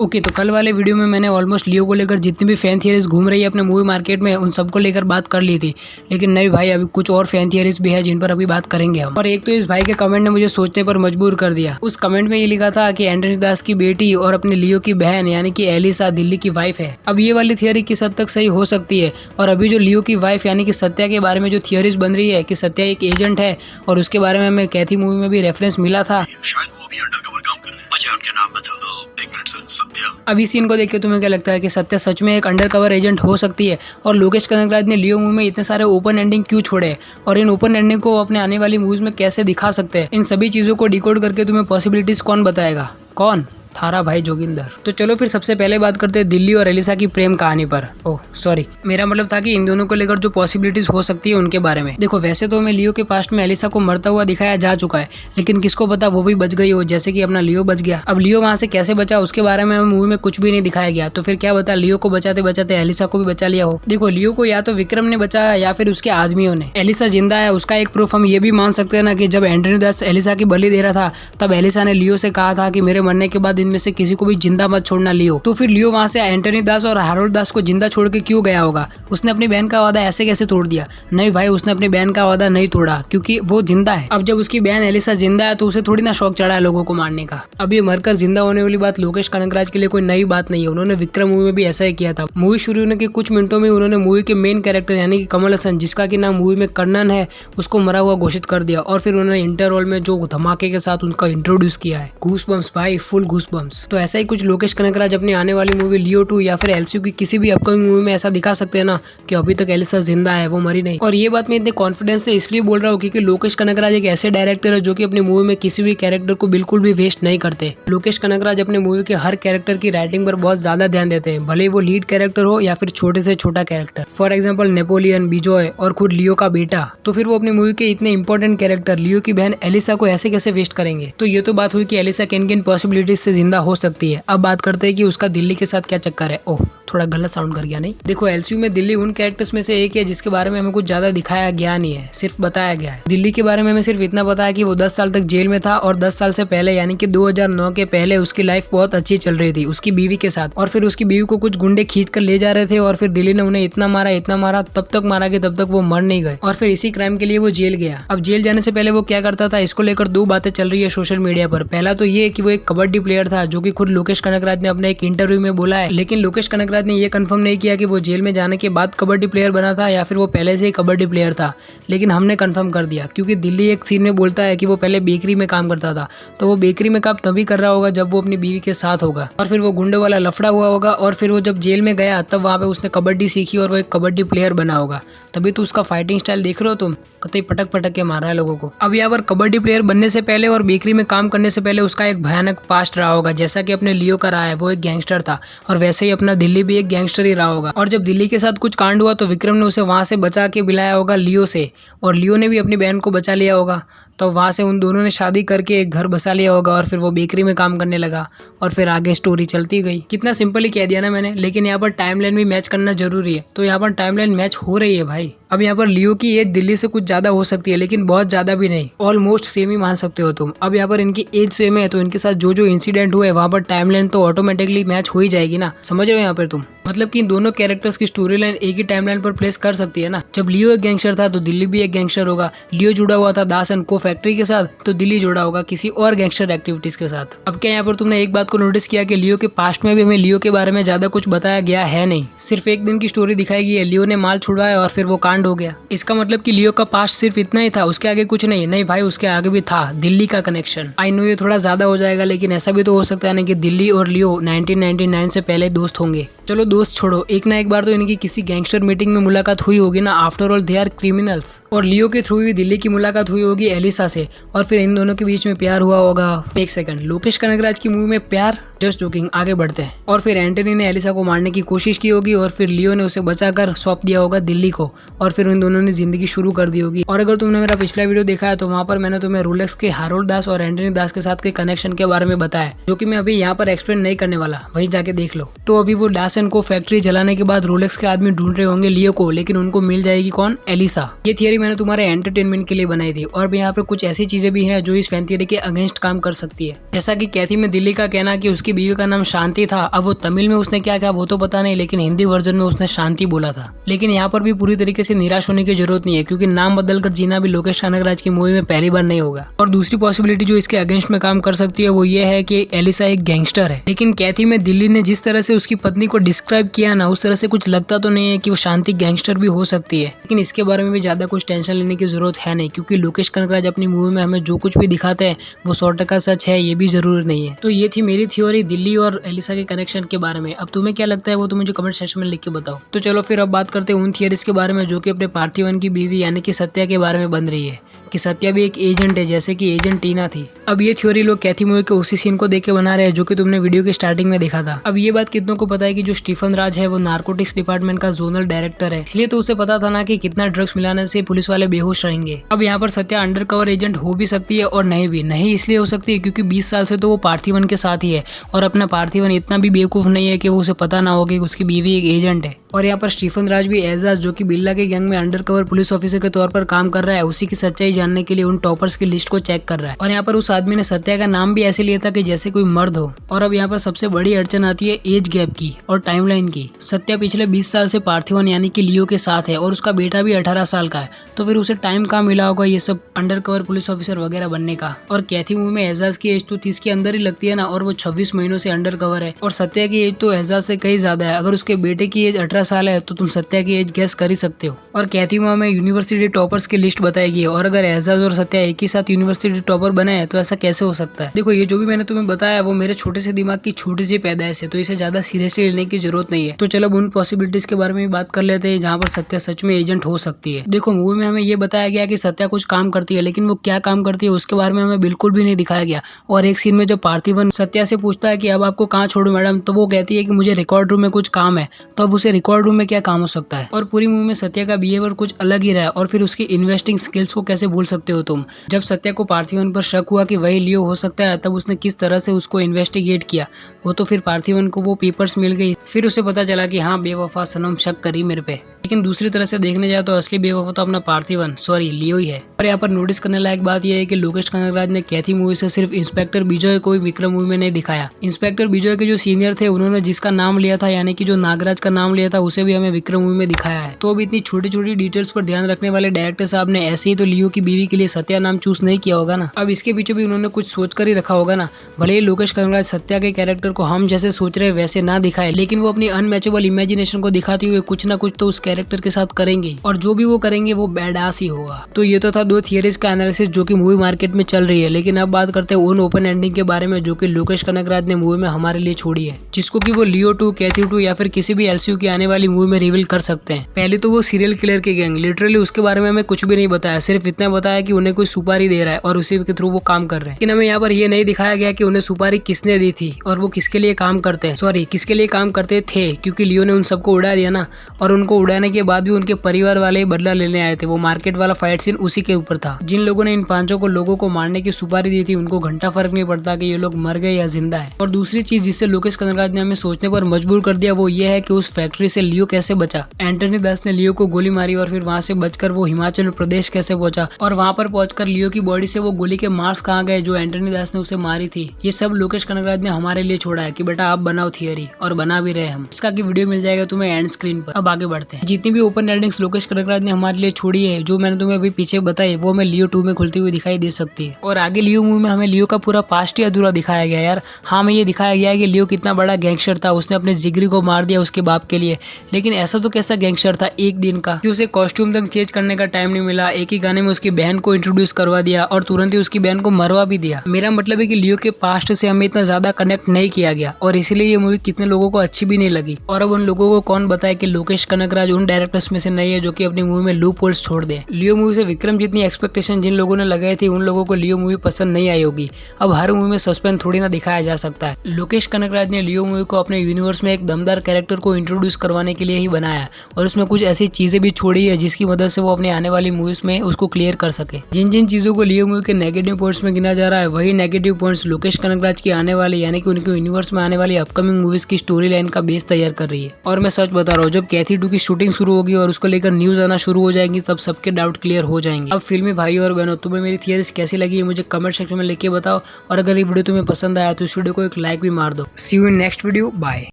Okay, तो कल वाले वीडियो में मैंने ऑलमोस्ट लियो को लेकर जितनी भी फैन थियरीज घूम रही है अपने मूवी मार्केट में उन सबको लेकर बात कर ली थी। लेकिन नहीं भाई, अभी कुछ और फैन थियरीज भी है जिन पर अभी बात करेंगे हम। और एक तो इस भाई के कमेंट ने मुझे सोचने पर मजबूर कर दिया। उस कमेंट में ये लिखा था कि एंटनी दास की बेटी और अपने लियो की बहन यानी कि एलिसा दिल्ली की वाइफ है। अब ये वाली थियरी किस हद तक सही हो सकती है, और अभी जो लियो की वाइफ यानी कि सत्या के बारे में जो थियरीज बन रही है कि सत्या एक एजेंट है और उसके बारे में हमें कैथी मूवी में भी रेफरेंस मिला था। शायद वो भी अंडरकवर काम कर रहे हैं। मुझे उनके नाम बताओ। एक मिनट सर, सत्या। अब इस सीन को देख के तुम्हें क्या लगता है कि सत्या सच में एक अंडरकवर एजेंट हो सकती है? और लोकेश कनगराज ने लियो मूवी में इतने सारे ओपन एंडिंग क्यों छोड़े, और इन ओपन एंडिंग को अपने आने वाली मूवीज में कैसे दिखा सकते हैं? इन सभी चीजों को डिकोड करके तुम्हें पॉसिबिलिटीज कौन बताएगा? कौन? थारा भाई जोगिंदर। तो चलो फिर सबसे पहले बात करते हैं दिल्ली और एलिसा की प्रेम कहानी पर। ओह सॉरी, मेरा मतलब था कि इन दोनों को लेकर जो पॉसिबिलिटीज हो सकती है उनके बारे में। देखो, वैसे तो हमें लियो के पास्ट में एलिसा को मरता हुआ दिखाया जा चुका है, लेकिन किसको पता वो भी बच गई हो, जैसे कि अपना लियो बच गया। अब लियो वहां से कैसे बचा उसके बारे में मूवी में कुछ भी नहीं दिखाया गया, तो फिर क्या बता लियो को बचाते बचाते एलिसा को भी बचा लिया हो। देखो, लियो को या तो विक्रम ने बचाया या फिर उसके आदमियों ने। एलिसा जिंदा है उसका एक प्रूफ हम ये भी मान सकते हैं ना कि जब एंटनी दास एलिसा की बलि दे रहा था तब एलिसा ने लियो से कहा था कि मेरे मरने के बाद इनमें से किसी को भी जिंदा मत छोड़ना लियो। तो फिर लियो वहां से एंटनी दास और हैरोल्ड दास को जिंदा छोड़ के क्यों गया होगा? उसने अपनी बहन का वादा ऐसे कैसे तोड़ दिया? नहीं भाई, उसने अपनी बहन का वादा नहीं तोड़ा क्योंकि वो जिंदा है। अब जब उसकी बहन एलिसा जिंदा है तो उसे थोड़ी ना शौक चढ़ा है लोगों को मारने का। अब ये मरकर जिंदा होने वाली बात लोकेश कनगराज के लिए कोई नई बात नहीं है। उन्होंने विक्रम मूवी में भी ऐसा ही किया था। मूवी शुरू होने के कुछ मिनटों में उन्होंने मूवी के मेन कैरेक्टर यानी कि कमल हसन, जिसका की नाम मूवी में कर्णन है, उसको मरा हुआ घोषित कर दिया। और फिर उन्होंने इंटर रोल में जो धमाके के साथ उनका इंट्रोड्यूस किया है, गूस बम्स भाई, फुल गूस बम्स। तो ऐसा ही कुछ लोकेश कनगराज अपनी आने वाली मूवी लियो 2 या फिर एलसीयू की किसी भी अपकमिंग मूवी में ऐसा दिखा सकते हैं ना कि अभी तक एलिसा जिंदा है, वो मरी नहीं। और ये बात मैं इतने कॉन्फिडेंस से इसलिए बोल रहा हूँ क्योंकि लोकेश कनगराज एक ऐसे डायरेक्टर है जो कि अपनी मूवी में किसी भी कैरेक्टर को बिल्कुल भी वेस्ट नहीं करते। लोकेश कनगराज अपने मूवी के हर कैरेक्टर की राइटिंग पर बहुत ज्यादा ध्यान देते हैं, भले वो लीड कैरेक्टर हो या फिर छोटे से छोटा character. For example Napoleon, Bijoy और खुद लियो का बेटा। तो फिर वो अपनी मूवी के इतने इंपॉर्टेंट कैरेक्टर लियो की बहन एलिसा को ऐसे कैसे वेस्ट करेंगे? तो ये तो बात हुई कि एलिसा किन किन पॉसिबिलिटीज से जिंदा हो सकती है। अब बात करते हैं कि उसका दिल्ली के साथ क्या चक्कर है। ओह, थोड़ा गलत साउंड कर गया नहीं? देखो, एलसीयू में दिल्ली उन कैरेक्टर्स में से एक है जिसके बारे में हमें कुछ ज्यादा दिखाया गया नहीं है, सिर्फ बताया गया है। दिल्ली के बारे में हमें सिर्फ इतना पता है कि वो 10 साल तक जेल में था और 10 साल से पहले यानी कि 2009 के पहले उसकी लाइफ बहुत अच्छी चल रही थी उसकी बीवी के साथ। और फिर उसकी बीवी को कुछ गुंडे खींच कर ले जा रहे थे और फिर दिल्ली ने उन्हें इतना मारा तब तक मारा कि तब तक वो मर नहीं गए और फिर इसी क्राइम के लिए वो जेल गया। अब जेल जाने से पहले वो क्या करता था, इसको लेकर दो बातें चल रही है सोशल मीडिया पर। पहला तो ये कि वो एक कबड्डी प्लेयर था, जो कि खुद लोकेश कनगराज ने अपने एक इंटरव्यू में बोला है। लेकिन लोकेश कनगराज ने ये कंफर्म नहीं किया कि वो जेल में जाने के बाद कबड्डी प्लेयर बना था या फिर वो पहले से ही कबड्डी प्लेयर था। लेकिन हमने कंफर्म कर दिया क्योंकि दिल्ली एक सीन में बोलता है कि वो पहले बेकरी में काम करता था। तो वो बेकरी में काम तभी कर रहा होगा जब वो अपनी बीवी के साथ होगा और फिर वो गुंडे वाला लफड़ा हुआ होगा और फिर वो जब जेल में गया तब वहाँ पे उसने कबड्डी सीखी और वो एक कबड्डी प्लेयर बना होगा। तभी तो उसका फाइटिंग स्टाइल देख रहे हो तुम, कतई पटक पटक के मार रहा है लोगों को। अब यहाँ पर कबड्डी प्लेयर बनने से पहले और बेकरी में काम करने से पहले उसका एक भयानक पास्ट रहा होगा, जैसा कि अपने लियो का रहा है। वो एक गैंगस्टर था और वैसे ही अपना दिल्ली भी एक गैंगस्टर ही रहा होगा। और जब दिल्ली के साथ कुछ कांड हुआ तो विक्रम ने उसे वहां से बचा के बुलाया होगा लियो से, और लियो ने भी अपनी बहन को बचा लिया होगा। तो वहाँ से उन दोनों ने शादी करके एक घर बसा लिया होगा और फिर वो बेकरी में काम करने लगा और फिर आगे स्टोरी चलती गई। कितना सिंपली कह दिया ना मैंने, लेकिन यहाँ पर टाइमलाइन भी मैच करना जरूरी है। तो यहाँ पर टाइमलाइन मैच हो रही है भाई। अब यहाँ पर लियो की एज दिल्ली से कुछ ज्यादा हो सकती है, लेकिन बहुत ज्यादा भी नहीं, ऑलमोस्ट सेम ही मान सकते हो तुम। अब यहाँ पर इनकी एज सेम है तो इनके साथ जो जो इंसिडेंट हुए वहाँ पर टाइमलाइन तो ऑटोमेटिकली मैच हो ही जाएगी ना। समझ रहे हो यहाँ पर तुम? मतलब कि इन दोनों कैरेक्टर्स की स्टोरी लाइन एक ही टाइमलाइन पर प्लेस कर सकती है ना। जब लियो एक गैंगस्टर था तो दिल्ली भी एक गैंगस्टर होगा। लियो जुड़ा हुआ था दास एंड को फैक्ट्री के साथ तो दिल्ली जुड़ा होगा किसी और गैंगस्टर एक्टिविटीज के साथ। अब क्या यहाँ पर तुमने एक बात को नोटिस किया कि लियो के पास्ट में भी हमें लियो के बारे में ज्यादा कुछ बताया गया है नहीं, सिर्फ एक दिन की स्टोरी दिखाई गई है। लियो ने माल छुड़वाया और फिर वो कांड हो गया। इसका मतलब कि लियो का पास्ट सिर्फ इतना ही था, उसके आगे कुछ नहीं। नहीं भाई, उसके आगे भी था दिल्ली का कनेक्शन। आई नो ये थोड़ा ज्यादा हो जाएगा, लेकिन ऐसा भी तो हो सकता है ना कि दिल्ली और लियो 1999 से पहले दोस्त होंगे। चलो दोस्त छोड़ो, एक ना एक बार तो इनकी किसी गैंगस्टर मीटिंग में मुलाकात हुई होगी ना। After all they are criminals. और लियो के थ्रू ही दिल्ली की मुलाकात हुई होगी एलिसा से और फिर इन दोनों के बीच में प्यार हुआ होगा। एक सेकंड, लोकेश कनगराज की मूवी में प्यार? जस्ट जोकिंग, आगे बढ़ते हैं। और फिर एंटनी ने एलिसा को मारने की कोशिश की होगी और फिर लियो ने उसे बचाकर सौंप दिया होगा दिल्ली को और फिर इन दोनों ने जिंदगी शुरू कर दी होगी। और अगर तुमने मेरा पिछला वीडियो देखा है तो वहाँ पर मैंने तुम्हें रोलेक्स के हैरोल्ड दास और एंटनी दास के साथ के कनेक्शन के बारे में बताया, जो कि मैं अभी यहाँ पर एक्सप्लेन नहीं करने वाला, वहीं जाके देख लो। तो अभी वो दास वासन को फैक्ट्री जलाने के बाद रोलेक्स के आदमी ढूंढ रहे होंगे लियो को, लेकिन उनको मिल जाएगी कौन? एलिसा। ये थियरी मैंने तुम्हारे एंटरटेनमेंट के लिए बनाई थी और यहाँ पे कुछ ऐसी चीजें भी हैं जो इस फैन थियरी के अगेंस्ट काम कर सकती है। जैसा कि कैथी में दिल्ली का कहना कि उसकी बीवी का नाम शांति था। अब वो तमिल में उसने क्या कहा वो तो पता नहीं, लेकिन हिंदी वर्जन में उसने शांति बोला था। लेकिन यहाँ पर भी पूरी तरीके से निराश होने की जरूरत नहीं है, क्योंकि नाम बदलकर जीना भी लोकेश कनगराज की मूवी में पहली बार नहीं होगा। और दूसरी पॉसिबिलिटी जो इसके अगेंस्ट में काम कर सकती है वो ये है कि एलिसा एक गैंगस्टर है। लेकिन कैथी में दिल्ली ने जिस तरह से उसकी पत्नी को डिस्क्राइब किया ना, उस तरह से कुछ लगता तो नहीं है कि वो शांति गैंगस्टर भी हो सकती है। लेकिन इसके बारे में भी ज्यादा कुछ टेंशन लेने की जरूरत है नहीं, क्योंकि लोकेश कनगराज अपनी मूवी में हमें जो कुछ भी दिखाते हैं वो 100% सच है, ये भी जरूरी नहीं है। तो ये थी मेरी थ्योरी दिल्ली और एलिसा के कनेक्शन के बारे में। अब तुम्हें क्या लगता है वो तुम मुझे कमेंट सेक्शन में लिख के बताओ। तो चलो फिर अब बात करते हैं उन थियरीज के बारे में जो कि अपने पार्थिवन की बीवी यानी कि सत्या के बारे में बन रही है, कि सत्या भी एक एजेंट है जैसे कि एजेंट टीना थी। अब ये थ्योरी लोग कैथी मूवी के उसी सीन को देख के बना रहे हैं जो कि तुमने वीडियो के स्टार्टिंग में देखा था। अब ये बात कितनों को पता है कि जो स्टीफन राज है वो नारकोटिक्स डिपार्टमेंट का जोनल डायरेक्टर है, इसलिए तो उसे पता था ना कि कितना ड्रग्स मिलाने से पुलिस वाले बेहोश रहेंगे। अब यहाँ पर सत्या अंडर कवर एजेंट हो भी सकती है और नहीं भी। नहीं इसलिए हो सकती है क्योंकि 20 साल से तो वो पार्थिवन के साथ ही है, और अपना पार्थिवन इतना भी बेवकूफ नहीं है कि वो उसे पता ना हो कि उसकी बीवी एक एजेंट है। और यहाँ पर स्टीफन राज भी एजाज जो कि बिल्ला के गैंग में अंडर कवर पुलिस ऑफिसर के तौर पर काम कर रहा है, उसी की सच्चाई जानने के लिए उन टॉपर्स की लिस्ट को चेक कर रहा है। और यहाँ पर उस आदमी ने सत्या का नाम भी ऐसे लिया था कि जैसे कोई मर्द हो। और अब यहाँ पर सबसे बड़ी अड़चन आती है एज गैप की और टाइमलाइन की। सत्या पिछले 20 साल से पार्थिवन यानी कि लियो के साथ है और उसका बेटा भी 18 साल का है, तो फिर उसे टाइम कहाँ मिला होगा ये सब अंडर कवर पुलिस ऑफिसर वगैरह बनने का। और कैथी मूवी में एजाज की एज तो 30 के अंदर ही लगती है ना, और वो 26 महीनों से अंडर कवर है। और सत्या की एज तो एजाज से कहीं ज्यादा है। अगर उसके बेटे की एज 18 साल है तो तुम सत्या की एज गैस कर ही सकते हो। और कैथी मूवी में यूनिवर्सिटी टॉपर्स की लिस्ट बताई गई है, और अगर एजाज और सत्या एक ही साथ यूनिवर्सिटी टॉपर बने हैं तो ऐसा कैसे हो सकता है? देखो ये जो भी मैंने तुम्हें बताया वो मेरे छोटे से दिमाग की छोटी सी पैदाइश है, तो इसे ज्यादा सीरियसली लेने की जरूरत नहीं है। तो चलो उन पॉसिबिलिटीज के बारे में भी बात कर लेते हैं जहाँ पर सत्या सच में एजेंट हो सकती है। देखो मूवी में हमें ये बताया गया कि सत्या कुछ काम करती है, लेकिन वो क्या काम करती है उसके बारे में हमें बिल्कुल भी नहीं दिखाया गया। और एक सीन में जब पार्थिवन सत्या से पूछता है कि अब आपको कहाँ छोड़ू मैडम, तो वो कहती है कि मुझे रिकॉर्ड रूम में कुछ काम है। तो अब उसे रिकॉर्ड रूम में क्या काम हो सकता है? और पूरी मूवी में सत्या का बिहेवियर कुछ अलग ही रहा है। और फिर उसकी इन्वेस्टिंग स्किल्स को कैसे भूल सकते हो तुम? जब सत्या को पार्थिवन पर शक हुआ कि वही लियो हो सकता है, तब उसने किस तरह से उसको इन्वेस्टिगेट किया। वो तो फिर पार्थिवन को वो पेपर्स मिल गई, फिर उसे पता चला कि हाँ बेवफा सनम शक करी मेरे पे। लेकिन दूसरी तरह से देखने जाए तो असली बेवफा तो अपना पार्थिवन सॉरी लियो ही है। और यहाँ पर नोटिस करने लायक बात यह है कि लोकेश कनगराज ने कैथी मूवी से सिर्फ इंस्पेक्टर बिजॉय को विक्रम मूवी में नहीं दिखाया। इंस्पेक्टर बिजॉय के जो सीनियर थे उन्होंने जिसका नाम लिया था यानी कि जो नागराज का नाम लिया था उसे भी हमें विक्रम मूवी में दिखाया है। तो अब इतनी छोटी छोटी डिटेल्स पर ध्यान रखने वाले डायरेक्टर साहब ने ऐसे ही तो लियो की बीवी के लिए सत्या नाम चूज नहीं किया होगा ना। अब इसके पीछे भी उन्होंने कुछ सोच कर ही रखा होगा ना। भले ही लोकेश कनगराज सत्या के कैरेक्टर को हम जैसे सोच रहे वैसे ना दिखाए, लेकिन वो अपनी अनमैचेबल इमेजिनेशन को दिखाते हुए कुछ ना कुछ तो उस कैरेक्टर के साथ करेंगे, और जो भी वो करेंगे वो बैडास ही होगा। तो ये तो था दो थियरीज का एनालिसिस जो कि मूवी मार्केट में चल रही है। लेकिन अब बात करते हैं उन ओपन एंडिंग के बारे में जो कि लोकेश कनगराज ने मूवी में हमारे लिए छोड़ी है, जिसको कि वो लियो 2, कैथी 2 या फिर किसी भी एलसीयू की आने वाली मूवी में रिवील कर सकते हैं। पहले तो वो सीरियल किलर के गैंग, लिटरली उसके बारे में हमें कुछ भी नहीं बताया, सिर्फ इतना बताया कि उन्हें कोई सुपारी दे रहा है और उसी के थ्रू वो काम कर रहे हैं। लेकिन हमें यहाँ पर ये नहीं दिखाया गया कि उन्हें सुपारी किसने दी थी और वो किसके लिए काम करते हैं, सॉरी किसके लिए काम करते थे, क्योंकि लियो ने उन सबको उड़ा दिया ना। और उनको उड़ाने के बाद भी उनके परिवार वाले बदला लेने आए थे। वो मार्केट वाला फाइट सीन उसी के ऊपर था। जिन लोगों ने इन 5 को लोगों को मारने की सुपारी दी थी उनको घंटा फर्क नहीं पड़ता कि ये लोग मर गए या जिंदा है। और दूसरी चीज जिससे लोकेश कनगराज ने हमें सोचने पर मजबूर कर दिया वो ये है कि उस फैक्ट्री से लियो कैसे बचा। एंटनी दास ने लियो को गोली मारी और फिर वहां से बचकर वो हिमाचल प्रदेश कैसे पहुंचा, और वहां पर पहुंचकर लियो की बॉडी से वो गोली के मार्क्स कहाँ गए जो एंटनी दास ने उसे मारी थी। ये सब लोकेश कनगराज ने हमारे लिए छोड़ा है कि बेटा आप बनाओ थियरी, और बना भी रहे हम। इसका की वीडियो मिल जाएगा तुम्हें एंड स्क्रीन पर। अब आगे बढ़ते हैं। जितनी भी ओपन एंडिंग्स लोकेश कनगराज ने हमारे लिए छोड़ी है, जो मैंने तुम्हें अभी पीछे बताई, वो हमें लियो 2 में खुलती हुई दिखाई दे सकती है। और आगे लियो मूवी में हमें लियो का पूरा पास्ट ही अधूरा दिखाया गया यार। हाँ में ये दिखाया गया है कि लियो कितना बड़ा गैंगस्टर था, उसने अपने जिगरी को मार दिया उसके बाप के लिए। लेकिन ऐसा तो कैसा गैंगस्टर था एक दिन का कि उसे कॉस्ट्यूम तक चेंज करने का टाइम नहीं मिला। एक ही गाने में उसकी बहन को इंट्रोड्यूस करवा दिया और तुरंत ही उसकी बहन को मरवा भी दिया। मेरा मतलब है कि लियो के पास्ट से हमें इतना ज्यादा कनेक्ट नहीं किया गया, और इसीलिए ये मूवी कितने लोगों को अच्छी भी नहीं लगी। और अब उन लोगों को कौन बताए कि लोकेश कनगराज उन उन डायरेक्टर्स में से नहीं है जो कि अपनी मूवी में लूप होल्स छोड़ दे। लियो मूवी से विक्रम जितनी एक्सपेक्टेशन जिन लोगों ने लगाई थी उन लोगों को लियो मूवी पसंद नहीं आई होगी। अब हर मूवी में सस्पेंस थोड़ी ना दिखाया जा सकता है। लोकेश कनगराज ने लियो मूवी को अपने यूनिवर्स में एक दमदार कैरेक्टर को इंट्रोड्यूस करवाने के लिए ही बनाया और उसमें कुछ ऐसी चीजें भी छोड़ी है जिसकी मदद से वो अपने आने वाली मूवीज में उसको क्लियर कर सके। जिन जिन चीजों को लियो मूवी के नेगेटिव पॉइंट्स में गिना जा रहा है वही नेगेटिव पॉइंट्स लोकेश कनगराज की आने वाली यानी कि उनके यूनिवर्स में आने वाली अपकमिंग मूवीज की स्टोरी लाइन का बेस तैयार कर रही है। और मैं सच बता रहा हूँ, जब कैथी 2 की शूटिंग शुरू होगी और उसको लेकर न्यूज आना शुरू हो जाएंगी तब सबके डाउट क्लियर हो जाएंगे। अब फिल्मी भाइयों और बहनों, तुम्हें मेरी थियरीज कैसी लगी है मुझे कमेंट सेक्शन में लिख के बताओ और अगर ये वीडियो तुम्हें पसंद आया तो इस वीडियो को एक लाइक भी मार दो। See you in next video, bye.